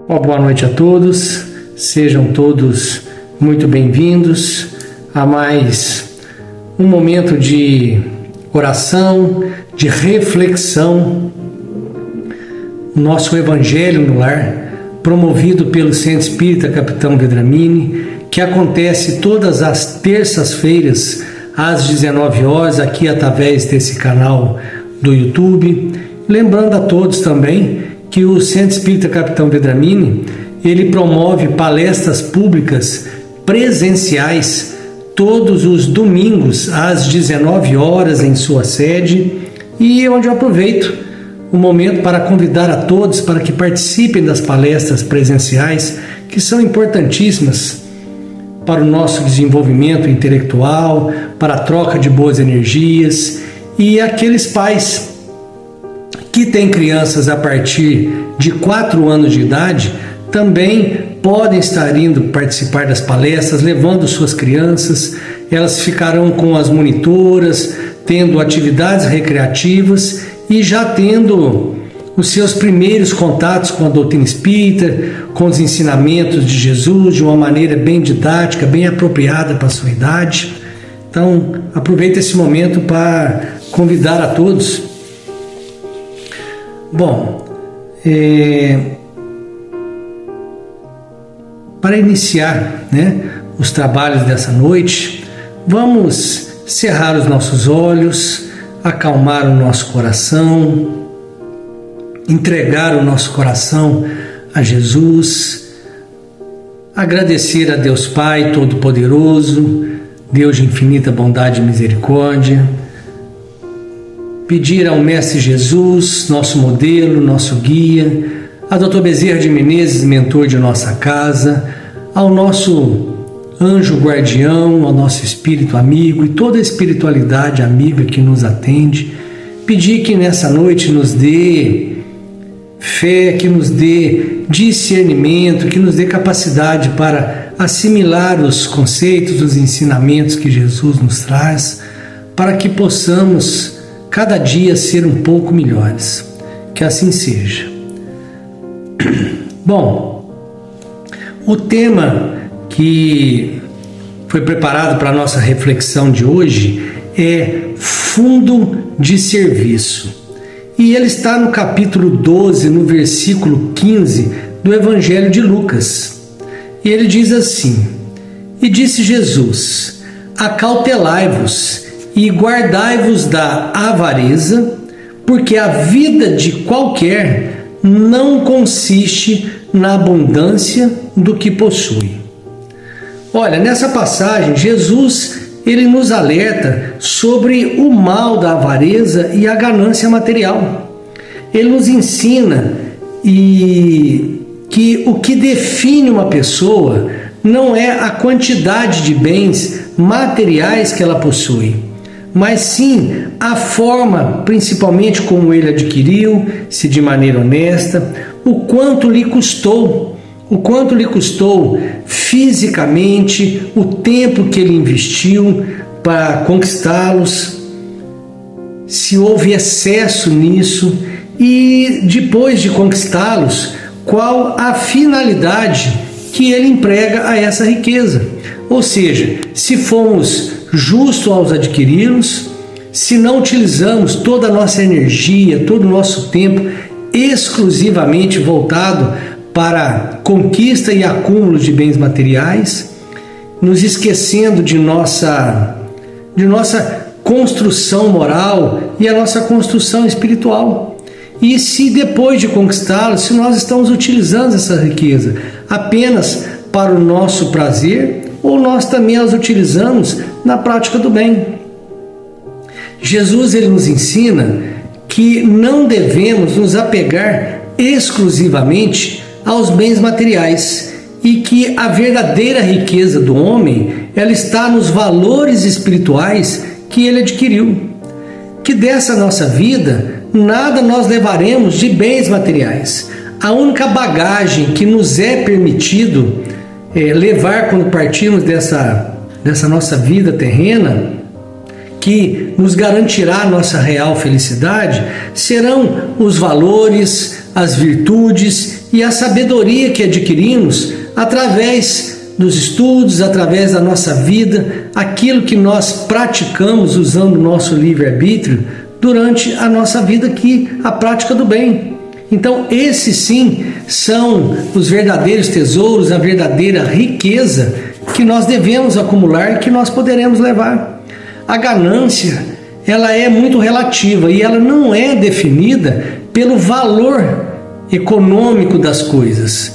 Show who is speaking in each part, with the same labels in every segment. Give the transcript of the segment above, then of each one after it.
Speaker 1: Uma boa noite a todos, sejam todos muito bem-vindos a mais um momento de oração, de reflexão, nosso Evangelho no Lar, promovido pelo Centro Espírita Capitão Vedramini, que acontece todas as terças-feiras às 19 horas, aqui através desse canal do YouTube. Lembrando a todos também que o Centro Espírita Capitão Vedramini, ele promove palestras públicas presenciais todos os domingos às 19 horas em sua sede, e onde eu aproveito o momento para convidar a todos para que participem das palestras presenciais, que são importantíssimas para o nosso desenvolvimento intelectual, para a troca de boas energias. E aqueles pais que têm crianças a partir de 4 anos de idade também podem estar indo participar das palestras, levando suas crianças. Elas ficarão com as monitoras, tendo atividades recreativas e já tendo os seus primeiros contatos com a doutrina espírita, com os ensinamentos de Jesus, de uma maneira bem didática, bem apropriada para a sua idade. Então, aproveita esse momento para convidar a todos. Bom, para iniciar, os trabalhos dessa noite, vamos cerrar os nossos olhos, acalmar o nosso coração, entregar o nosso coração a Jesus, agradecer a Deus Pai Todo-Poderoso, Deus de infinita bondade e misericórdia, pedir ao Mestre Jesus, nosso modelo, nosso guia, a Dr. Bezerra de Menezes, mentor de nossa casa, ao nosso anjo guardião, ao nosso espírito amigo e toda a espiritualidade amiga que nos atende, pedir que nessa noite nos dê fé, que nos dê discernimento, que nos dê capacidade para assimilar os conceitos, os ensinamentos que Jesus nos traz, para que possamos cada dia ser um pouco melhores. Que assim seja. Bom, o tema que foi preparado para a nossa reflexão de hoje é fundo de serviço. E ele está no capítulo 12, no versículo 15 do Evangelho de Lucas. E ele diz assim: E disse Jesus: Acautelai-vos e guardai-vos da avareza, porque a vida de qualquer não consiste na abundância do que possui. Olha, nessa passagem, Jesus ele nos alerta sobre o mal da avareza e a ganância material. Ele nos ensina que o que define uma pessoa não é a quantidade de bens materiais que ela possui, mas sim a forma, principalmente como ele adquiriu, se de maneira honesta, o quanto lhe custou fisicamente, o tempo que ele investiu para conquistá-los, se houve excesso nisso, e depois de conquistá-los, qual a finalidade que ele emprega a essa riqueza. Ou seja, se fomos justos ao adquiri-los, se não utilizamos toda a nossa energia, todo o nosso tempo exclusivamente voltado para conquista e acúmulo de bens materiais, nos esquecendo de nossa construção moral e a nossa construção espiritual. E se depois de conquistá-los, se nós estamos utilizando essa riqueza apenas para o nosso prazer, ou nós também as utilizamos na prática do bem. Jesus ele nos ensina que não devemos nos apegar exclusivamente aos bens materiais e que a verdadeira riqueza do homem ela está nos valores espirituais que ele adquiriu. Que dessa nossa vida nada nós levaremos de bens materiais. A única bagagem que nos é permitido levar quando partirmos dessa nossa vida terrena, que nos garantirá a nossa real felicidade, serão os valores, as virtudes e a sabedoria que adquirimos através dos estudos, através da nossa vida, aquilo que nós praticamos usando o nosso livre-arbítrio durante a nossa vida aqui, a prática do bem. Então, esses sim são os verdadeiros tesouros, a verdadeira riqueza que nós devemos acumular e que nós poderemos levar. A ganância, ela é muito relativa e ela não é definida pelo valor econômico das coisas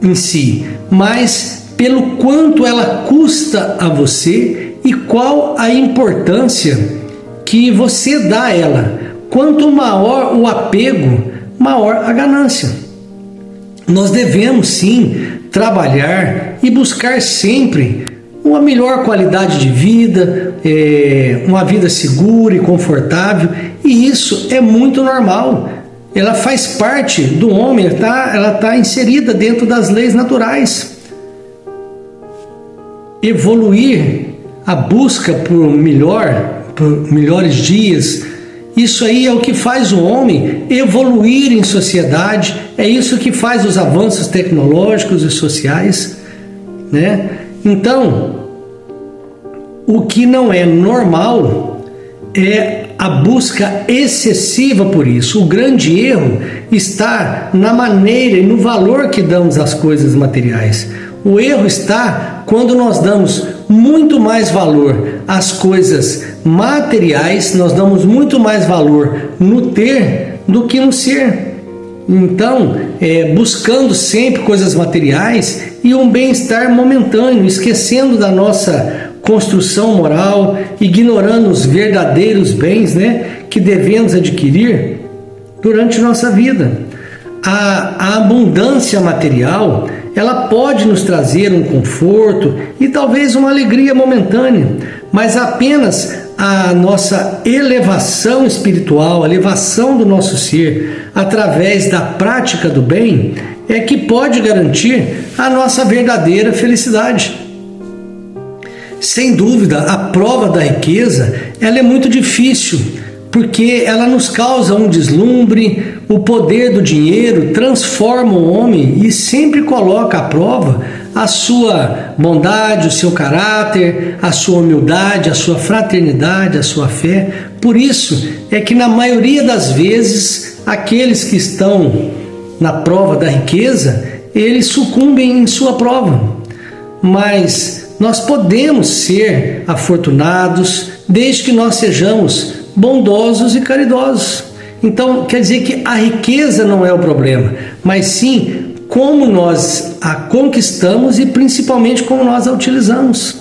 Speaker 1: em si, mas pelo quanto ela custa a você e qual a importância que você dá a ela. Quanto maior o apego, maior a ganância. Nós devemos sim trabalhar e buscar sempre uma melhor qualidade de vida, uma vida segura e confortável, e isso é muito normal. Ela faz parte do homem, ela está inserida dentro das leis naturais. Evoluir, a busca por melhores dias, isso aí é o que faz o homem evoluir em sociedade, é isso que faz os avanços tecnológicos e sociais, né? Então, o que não é normal é a busca excessiva por isso. O grande erro está na maneira e no valor que damos às coisas materiais. O erro está quando nós damos muito mais valor às coisas materiais, nós damos muito mais valor no ter do que no ser. Então, buscando sempre coisas materiais e um bem-estar momentâneo, esquecendo da nossa construção moral, ignorando os verdadeiros bens, que devemos adquirir durante nossa vida. A abundância material, ela pode nos trazer um conforto e talvez uma alegria momentânea, mas apenas a nossa elevação espiritual, a elevação do nosso ser, através da prática do bem, é que pode garantir a nossa verdadeira felicidade. Sem dúvida, a prova da riqueza, ela é muito difícil, porque ela nos causa um deslumbre. O poder do dinheiro transforma o homem e sempre coloca à prova a sua bondade, o seu caráter, a sua humildade, a sua fraternidade, a sua fé. Por isso é que na maioria das vezes, aqueles que estão na prova da riqueza, eles sucumbem em sua prova. Mas nós podemos ser afortunados desde que nós sejamos bondosos e caridosos. Então, quer dizer que a riqueza não é o problema, mas sim como nós a conquistamos e principalmente como nós a utilizamos.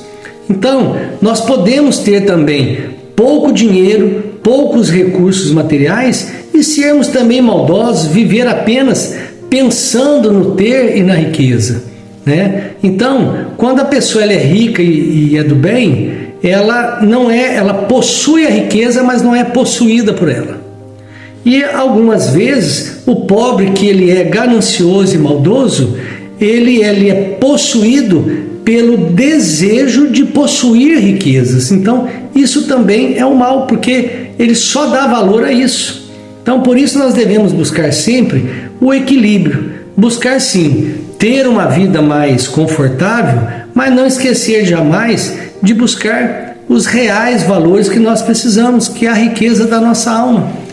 Speaker 1: Então, nós podemos ter também pouco dinheiro, poucos recursos materiais e sermos também maldosos, viver apenas pensando no ter e na riqueza, né? Então, quando a pessoa ela é rica e é do bem, ela possui a riqueza, mas não é possuída por ela. E algumas vezes o pobre que ele é ganancioso e maldoso, ele é possuído pelo desejo de possuir riquezas. Então isso também é um mal, porque ele só dá valor a isso. Então por isso nós devemos buscar sempre o equilíbrio, buscar sim ter uma vida mais confortável, mas não esquecer jamais de buscar os reais valores que nós precisamos, que é a riqueza da nossa alma.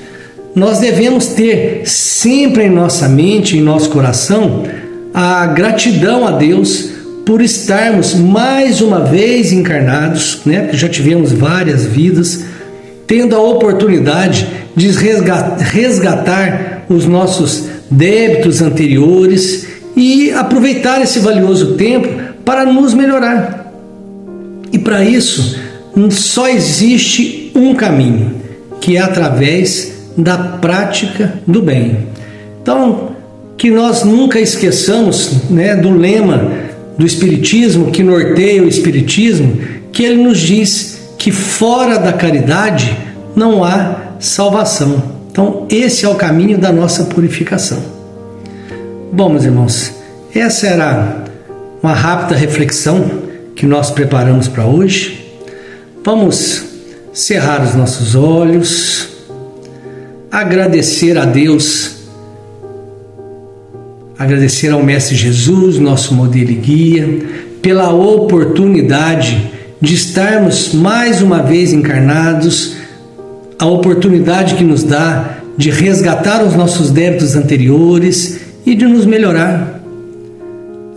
Speaker 1: Nós devemos ter sempre em nossa mente, em nosso coração, a gratidão a Deus por estarmos mais uma vez encarnados, que já tivemos várias vidas, tendo a oportunidade de resgatar os nossos débitos anteriores e aproveitar esse valioso tempo para nos melhorar. E para isso, só existe um caminho, que é através da prática do bem. Então, que nós nunca esqueçamos, do lema do Espiritismo, que norteia o Espiritismo, que ele nos diz que fora da caridade não há salvação. Então, esse é o caminho da nossa purificação. Bom, meus irmãos, essa era uma rápida reflexão que nós preparamos para hoje. Vamos cerrar os nossos olhos, agradecer a Deus Agradecer ao Mestre Jesus, nosso modelo e guia, pela oportunidade de estarmos mais uma vez encarnados, a oportunidade que nos dá de resgatar os nossos débitos anteriores e de nos melhorar.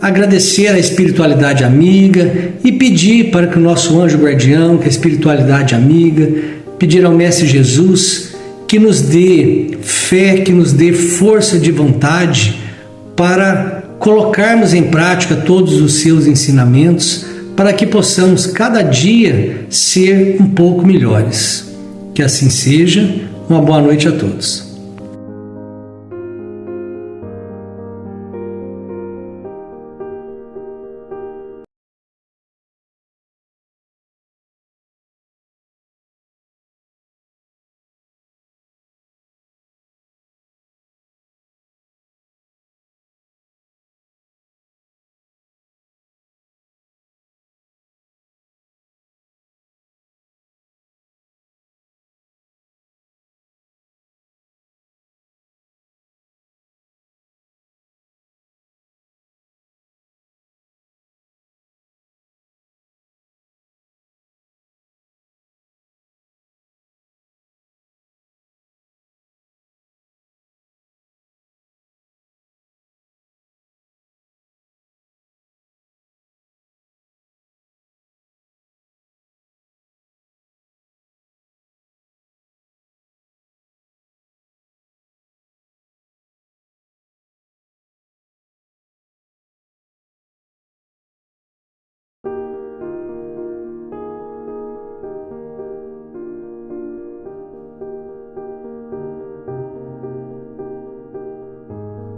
Speaker 1: Agradecer à espiritualidade amiga e pedir para que o nosso anjo guardião, que a espiritualidade amiga, pedir ao Mestre Jesus que nos dê fé, que nos dê força de vontade para colocarmos em prática todos os seus ensinamentos, para que possamos cada dia ser um pouco melhores. Que assim seja. Uma boa noite a todos.